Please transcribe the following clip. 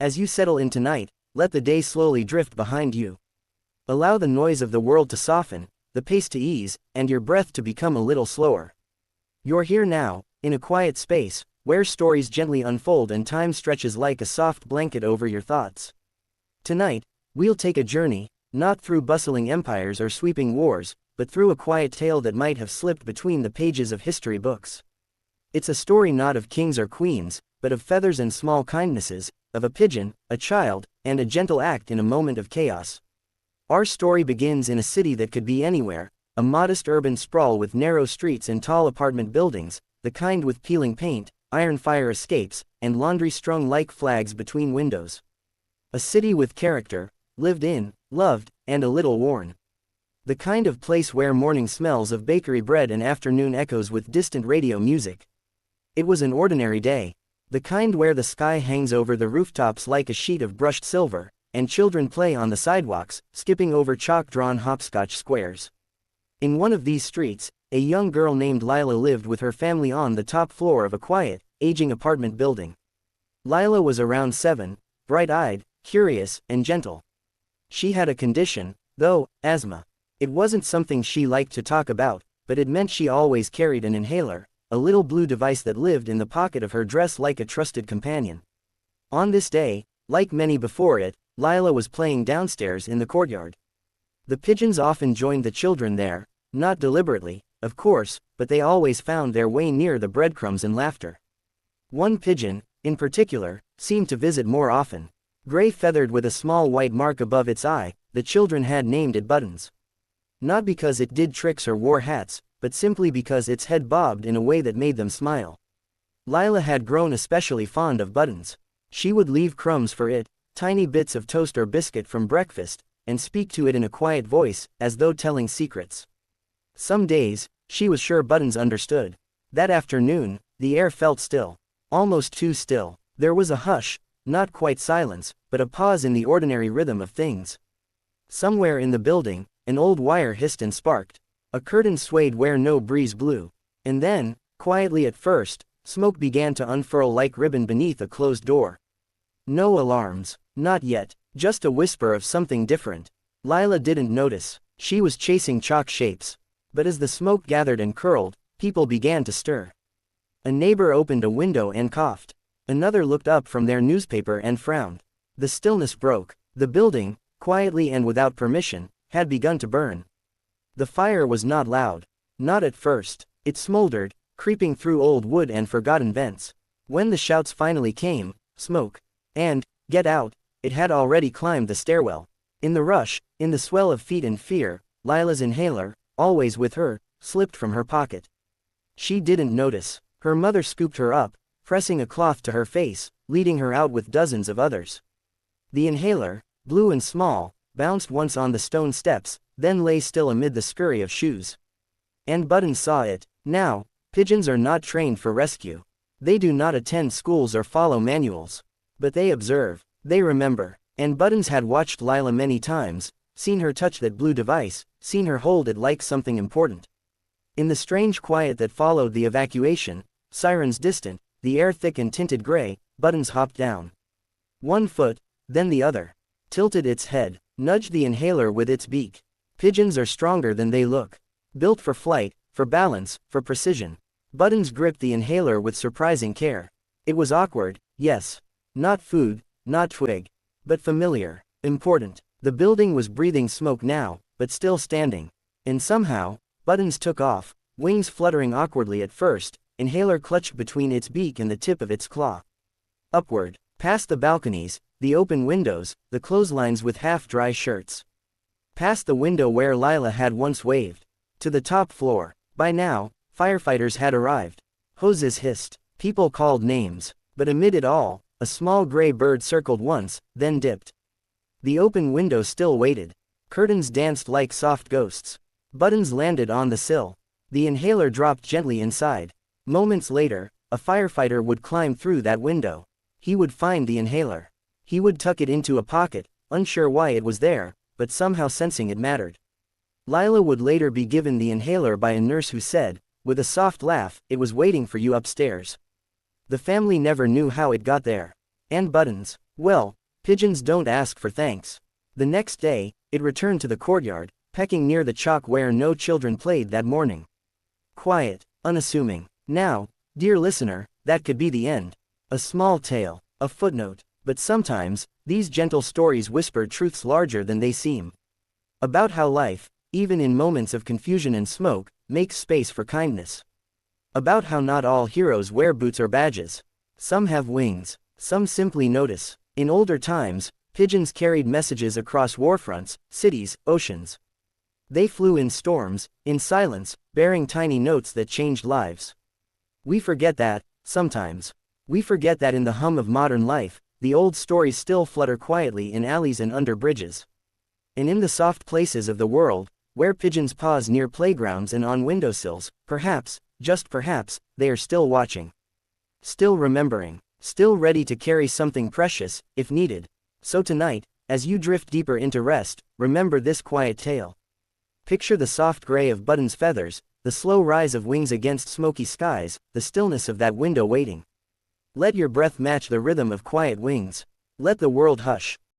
As you settle in tonight, let the day slowly drift behind you. Allow the noise of the world to soften, the pace to ease, and your breath to become a little slower. You're here now, in a quiet space, where stories gently unfold and time stretches like a soft blanket over your thoughts. Tonight, we'll take a journey, not through bustling empires or sweeping wars, but through a quiet tale that might have slipped between the pages of history books. It's a story not of kings or queens, but of feathers and small kindnesses, of a pigeon, a child, and a gentle act in a moment of chaos. Our story begins in a city that could be anywhere, a modest urban sprawl with narrow streets and tall apartment buildings, the kind with peeling paint, iron fire escapes, and laundry strung like flags between windows. A city with character, lived in, loved, and a little worn. The kind of place where morning smells of bakery bread and afternoon echoes with distant radio music. It was an ordinary day. The kind where the sky hangs over the rooftops like a sheet of brushed silver, and children play on the sidewalks, skipping over chalk-drawn hopscotch squares. In one of these streets, a young girl named Lila lived with her family on the top floor of a quiet, aging apartment building. Lila was around 7, bright-eyed, curious, and gentle. She had a condition, though, asthma. It wasn't something she liked to talk about, but it meant she always carried an inhaler, a little blue device that lived in the pocket of her dress like a trusted companion. On this day, like many before it, Lila was playing downstairs in the courtyard. The pigeons often joined the children there, not deliberately, of course, but they always found their way near the breadcrumbs and laughter. One pigeon, in particular, seemed to visit more often. Gray-feathered with a small white mark above its eye, the children had named it Buttons. Not because it did tricks or wore hats, but simply because its head bobbed in a way that made them smile. Lila had grown especially fond of Buttons. She would leave crumbs for it, tiny bits of toast or biscuit from breakfast, and speak to it in a quiet voice, as though telling secrets. Some days, she was sure Buttons understood. That afternoon, the air felt still. Almost too still. There was a hush, not quite silence, but a pause in the ordinary rhythm of things. Somewhere in the building, an old wire hissed and sparked. A curtain swayed where no breeze blew. And then, quietly at first, smoke began to unfurl like ribbon beneath a closed door. No alarms. Not yet. Just a whisper of something different. Lila didn't notice. She was chasing chalk shapes. But as the smoke gathered and curled, people began to stir. A neighbor opened a window and coughed. Another looked up from their newspaper and frowned. The stillness broke. The building, quietly and without permission, had begun to burn. The fire was not loud. Not at first. It smoldered, creeping through old wood and forgotten vents. When the shouts finally came, smoke, and, get out, it had already climbed the stairwell. In the rush, in the swell of feet and fear, Lila's inhaler, always with her, slipped from her pocket. She didn't notice. Her mother scooped her up, pressing a cloth to her face, leading her out with dozens of others. The inhaler, blue and small, bounced once on the stone steps, then lay still amid the scurry of shoes. And Buttons saw it. Now, pigeons are not trained for rescue. They do not attend schools or follow manuals. But they observe. They remember. And Buttons had watched Lila many times, seen her touch that blue device, seen her hold it like something important. In the strange quiet that followed the evacuation, sirens distant, the air thick and tinted gray, Buttons hopped down. One foot, then the other. Tilted its head, nudged the inhaler with its beak. Pigeons are stronger than they look. Built for flight, for balance, for precision. Buttons gripped the inhaler with surprising care. It was awkward, yes. Not food, not twig. But familiar. Important. The building was breathing smoke now, but still standing. And somehow, Buttons took off, wings fluttering awkwardly at first, inhaler clutched between its beak and the tip of its claw. Upward, past the balconies, the open windows, the clotheslines with half-dry shirts. Past the window where Lila had once waved. To the top floor. By now, firefighters had arrived. Hoses hissed. People called names. But amid it all, a small gray bird circled once, then dipped. The open window still waited. Curtains danced like soft ghosts. Buttons landed on the sill. The inhaler dropped gently inside. Moments later, a firefighter would climb through that window. He would find the inhaler. He would tuck it into a pocket, unsure why it was there, but somehow sensing it mattered. Lila would later be given the inhaler by a nurse who said, with a soft laugh, "It was waiting for you upstairs." The family never knew how it got there. And Buttons, Well, pigeons don't ask for thanks. The next day, it returned to the courtyard, pecking near the chalk where no children played that morning. Quiet, unassuming. Now, dear listener, that could be the end. A small tale, a footnote, but sometimes, these gentle stories whisper truths larger than they seem. About how life, even in moments of confusion and smoke, makes space for kindness. About how not all heroes wear boots or badges. Some have wings, some simply notice. In older times, pigeons carried messages across warfronts, cities, oceans. They flew in storms, in silence, bearing tiny notes that changed lives. We forget that, sometimes. We forget that in the hum of modern life, the old stories still flutter quietly in alleys and under bridges. And in the soft places of the world, where pigeons pause near playgrounds and on windowsills, perhaps, just perhaps, they are still watching. Still remembering. Still ready to carry something precious, if needed. So tonight, as you drift deeper into rest, remember this quiet tale. Picture the soft gray of Button's feathers, the slow rise of wings against smoky skies, the stillness of that window waiting. Let your breath match the rhythm of quiet wings. Let the world hush.